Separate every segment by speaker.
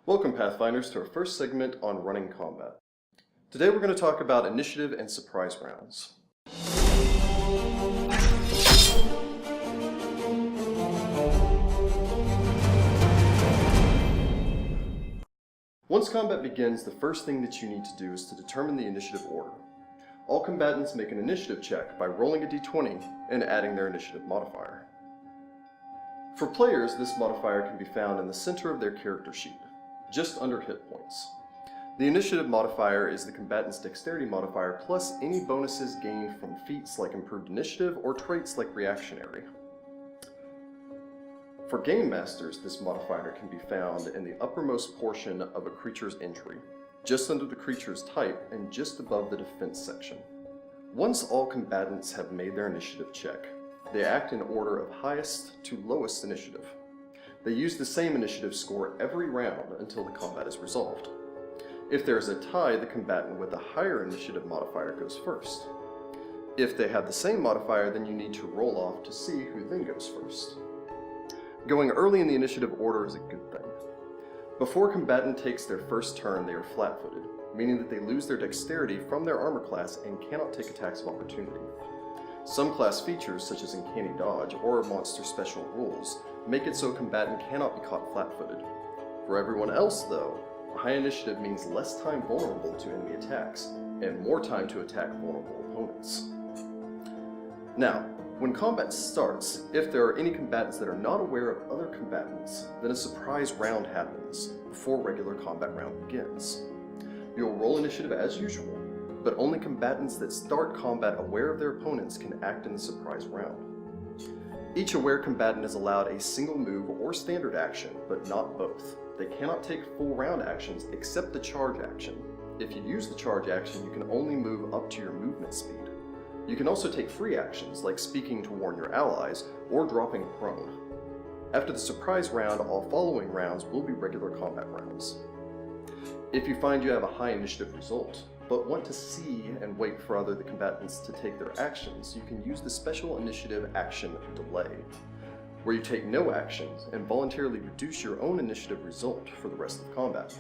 Speaker 1: Welcome, Pathfinders, to our first segment on running combat. Today we're going to talk about initiative and surprise rounds. Once combat begins, the first thing that you need to do is to determine the initiative order. All combatants make an initiative check by rolling a d20 and adding their initiative modifier. For players, this modifier can be found in the center of their character sheet, just under hit points. The initiative modifier is the combatant's dexterity modifier plus any bonuses gained from feats like improved initiative or traits like reactionary. For Game Masters, this modifier can be found in the uppermost portion of a creature's entry, just under the creature's type and just above the defense section. Once all combatants have made their initiative check, they act in order of highest to lowest initiative. They use the same initiative score every round until the combat is resolved. If there is a tie, the combatant with the higher initiative modifier goes first. If they have the same modifier, then you need to roll off to see who then goes first. Going early in the initiative order is a good thing. Before a combatant takes their first turn, they are flat-footed, meaning that they lose their dexterity from their armor class and cannot take attacks of opportunity. Some class features, such as Uncanny Dodge or monster special rules, make it so a combatant cannot be caught flat-footed. For everyone else, though, high initiative means less time vulnerable to enemy attacks, and more time to attack vulnerable opponents. Now, when combat starts, if there are any combatants that are not aware of other combatants, then a surprise round happens before regular combat round begins. You'll roll initiative as usual, but only combatants that start combat aware of their opponents can act in the surprise round. Each aware combatant is allowed a single move or standard action, but not both. They cannot take full round actions except the charge action. If you use the charge action, you can only move up to your movement speed. You can also take free actions, like speaking to warn your allies, or dropping prone. After the surprise round, all following rounds will be regular combat rounds. If you find you have a high initiative result, but want to see and wait for other combatants to take their actions, you can use the special initiative action delay, where you take no actions and voluntarily reduce your own initiative result for the rest of combat.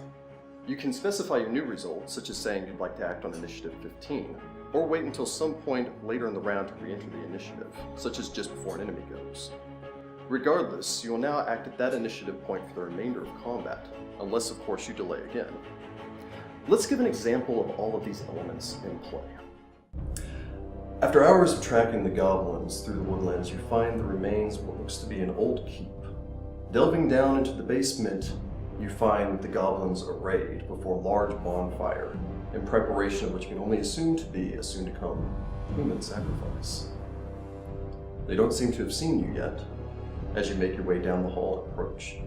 Speaker 1: You can specify your new result, such as saying you'd like to act on initiative 15, or wait until some point later in the round to re-enter the initiative, such as just before an enemy goes. Regardless, you will now act at that initiative point for the remainder of combat, unless of course you delay again. Let's give an example of all of these elements in play. After hours of tracking the goblins through the woodlands, you find the remains of what looks to be an old keep. Delving down into the basement, you find the goblins arrayed before a large bonfire, in preparation of what you can only assume to be a soon-to-come human sacrifice. They don't seem to have seen you yet, as you make your way down the hall and approach.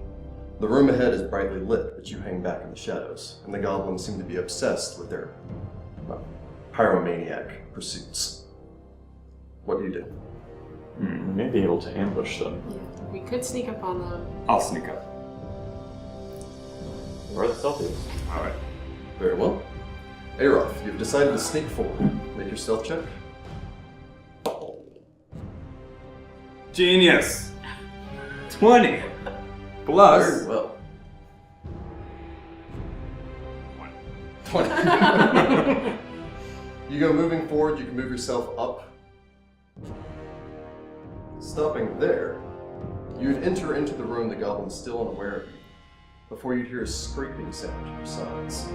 Speaker 1: The room ahead is brightly lit, but you hang back in the shadows, and the goblins seem to be obsessed with their pyromaniac pursuits. What do you do?
Speaker 2: We may be able to ambush them.
Speaker 3: Yeah, we could sneak up on them.
Speaker 2: I'll sneak up. Where are the stealthies? Alright.
Speaker 1: Very well. Aeroth, you've decided to sneak forward. Make your stealth check.
Speaker 2: Genius! 20! Plus...
Speaker 1: Very well. 20. You go moving forward, you can move yourself up. Stopping there, you'd enter into the room, the goblin's still unaware of you, before you'd hear a scraping sound to your sides.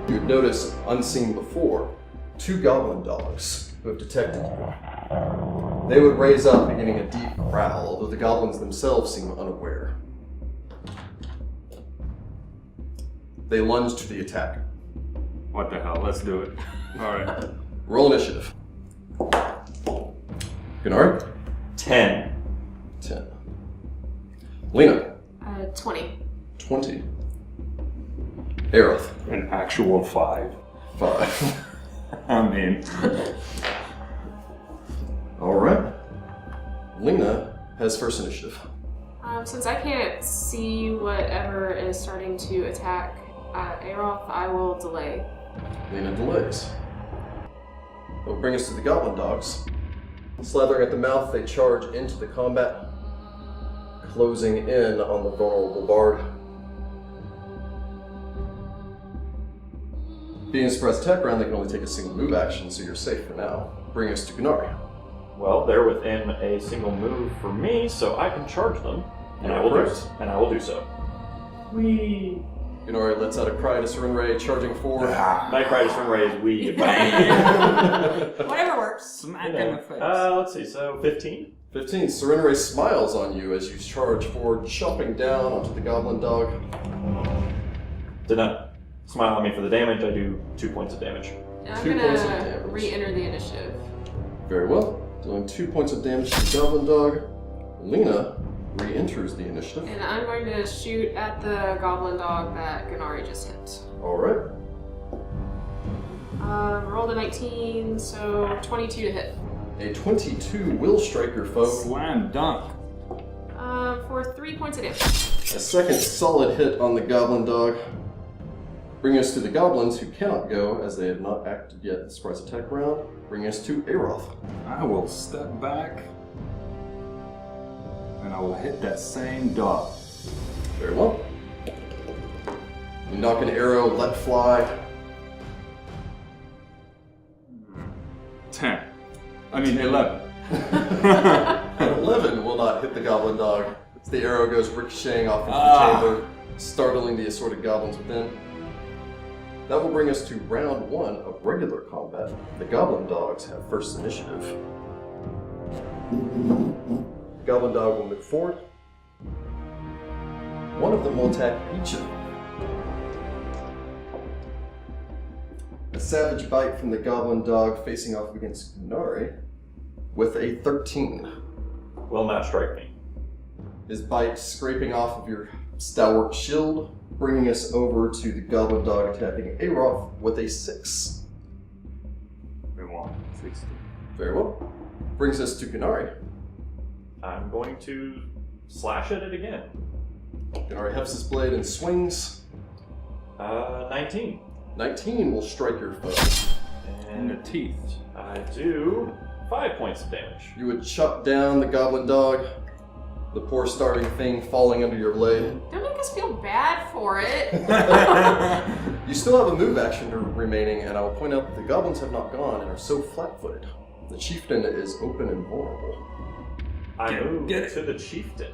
Speaker 1: You'd notice, unseen before, 2 goblin dogs who have detected you. They would raise up, beginning a deep growl, although the goblins themselves seem unaware. They lunge to the attack.
Speaker 2: What the hell, let's do it. Alright.
Speaker 1: Roll initiative. Gunnar?
Speaker 2: 10.
Speaker 1: 10. Lena?
Speaker 3: 20.
Speaker 1: 20. Aeroth?
Speaker 2: An actual 5.
Speaker 1: 5.
Speaker 2: I mean...
Speaker 1: Alright. Lena has first initiative.
Speaker 3: Since I can't see whatever is starting to attack Aeroth, I will delay.
Speaker 1: Lena delays. That will bring us to the goblin dogs. Slathering at the mouth, they charge into the combat, closing in on the vulnerable bard. Being a surprise attack round, they can only take a single move action, so you're safe for now. Bring us to Gunari.
Speaker 4: Well, they're within a single move for me, so I can charge them, and
Speaker 1: You're
Speaker 4: I will
Speaker 1: correct.
Speaker 4: do so. Whee!
Speaker 1: Gunari lets out a cry to Serenray, charging forward.
Speaker 4: My cry to Serenray is wee.
Speaker 3: Whatever works.
Speaker 5: Smack in the face.
Speaker 4: Let's see, so 15?
Speaker 1: 15. Serenray smiles on you as you charge forward, chopping down onto the goblin dog.
Speaker 4: Did not smile at me for the damage, I do 2 points of damage.
Speaker 3: And I'm
Speaker 1: 2 points of
Speaker 3: gonna
Speaker 1: damage.
Speaker 3: re-enter the initiative.
Speaker 1: Very well. Dealing 2 points of damage to the goblin dog. Lena re-enters the initiative.
Speaker 3: And I'm going to shoot at the goblin dog that Gunari just hit.
Speaker 1: Alright.
Speaker 3: Rolled a 19, so 22 to hit.
Speaker 1: A 22 will strike your foe.
Speaker 5: Slam dunk.
Speaker 3: For 3 points of damage.
Speaker 1: A second solid hit on the goblin dog. Bring us to the goblins who cannot go as they have not acted yet in the surprise attack round. Bring us to Aroth.
Speaker 5: I will step back. And I will hit that same dog.
Speaker 1: Very well. You knock an arrow, let fly.
Speaker 5: 10. I mean 11.
Speaker 1: An 11 will not hit the goblin dog as the arrow goes ricocheting off into the chamber, startling the assorted goblins within. That will bring us to round 1 of regular combat. The goblin dogs have first initiative. The goblin dog will move forward. One of them will attack each of them. A savage bite from the goblin dog facing off against Gunari with a 13.
Speaker 4: Will not strike me.
Speaker 1: His bite scraping off of your stalwart shield, bringing us over to the goblin dog attacking Aroth with a 6.
Speaker 5: We won. 16.
Speaker 1: Very well. Brings us to Gunari.
Speaker 4: I'm going to slash at it again.
Speaker 1: Gunari hefts his blade and swings.
Speaker 4: 19.
Speaker 1: 19 will strike your foe.
Speaker 5: In the
Speaker 4: And
Speaker 5: teeth.
Speaker 4: I do 5 points of damage.
Speaker 1: You would chop down the goblin dog, the poor starving thing falling under your blade.
Speaker 3: Don't make us feel bad for it.
Speaker 1: You still have a move action remaining, and I will point out that the goblins have not gone and are so flat-footed. The chieftain is open and vulnerable.
Speaker 4: I move
Speaker 5: get it.
Speaker 4: to the chieftain.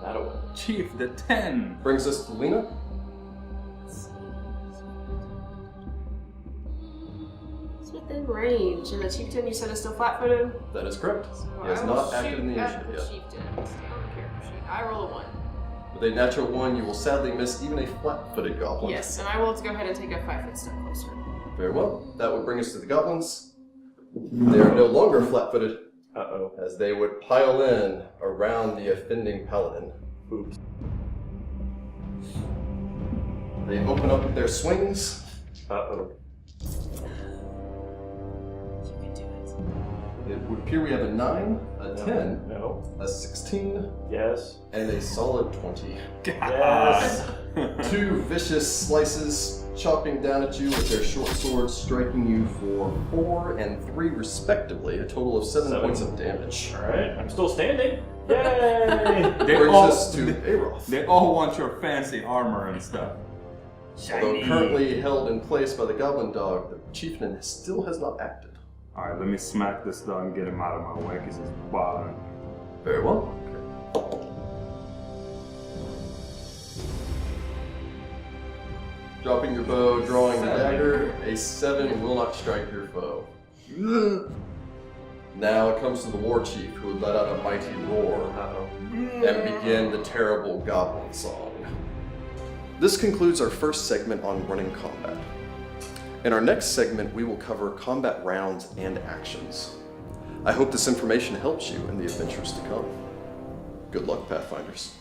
Speaker 4: That away.
Speaker 5: Chief, the 10.
Speaker 1: Brings us to Lena.
Speaker 3: It's within range, and the chieftain you said is still flat-footed.
Speaker 1: That is correct.
Speaker 3: So
Speaker 1: He has
Speaker 3: I will
Speaker 1: not acted in the
Speaker 3: shoot at
Speaker 1: initiative
Speaker 3: the
Speaker 1: yet.
Speaker 3: chieftain. Stay on the character sheet. I roll a 1.
Speaker 1: With a natural 1, you will sadly miss even a flat-footed goblin.
Speaker 3: Yes, and I will go ahead and take a 5-foot step closer.
Speaker 1: Very well. That would bring us to the goblins. They are no longer flat-footed,
Speaker 4: Uh-oh.
Speaker 1: as they would pile in around the offending paladin.
Speaker 4: Oops.
Speaker 1: They open up with their swings.
Speaker 4: Uh-oh.
Speaker 3: You can do it.
Speaker 1: It would appear we have a 9, a 10,
Speaker 4: No.
Speaker 1: a 16,
Speaker 4: Yes.
Speaker 1: and a solid 20.
Speaker 4: Yes.
Speaker 1: 2 vicious slices chopping down at you with their short swords, striking you for 4 and 3 respectively, a total of 7 points of damage.
Speaker 4: Alright, I'm still standing. Yay!
Speaker 5: They
Speaker 1: Brings
Speaker 5: all,
Speaker 1: us to Aroth.
Speaker 5: they all want your fancy armor and stuff.
Speaker 1: Although currently held in place by the goblin dog, the chieftain still has not acted.
Speaker 5: Alright, let me smack this dog and get him out of my way because he's bothering.
Speaker 1: Very well. Dropping your bow, drawing your dagger, a 7 will not strike your foe. Now it comes to the war chief, who would let out a mighty roar
Speaker 4: Uh-oh.
Speaker 1: and begin the terrible goblin song. This concludes our first segment on running combat. In our next segment, we will cover combat rounds and actions. I hope this information helps you in the adventures to come. Good luck, Pathfinders.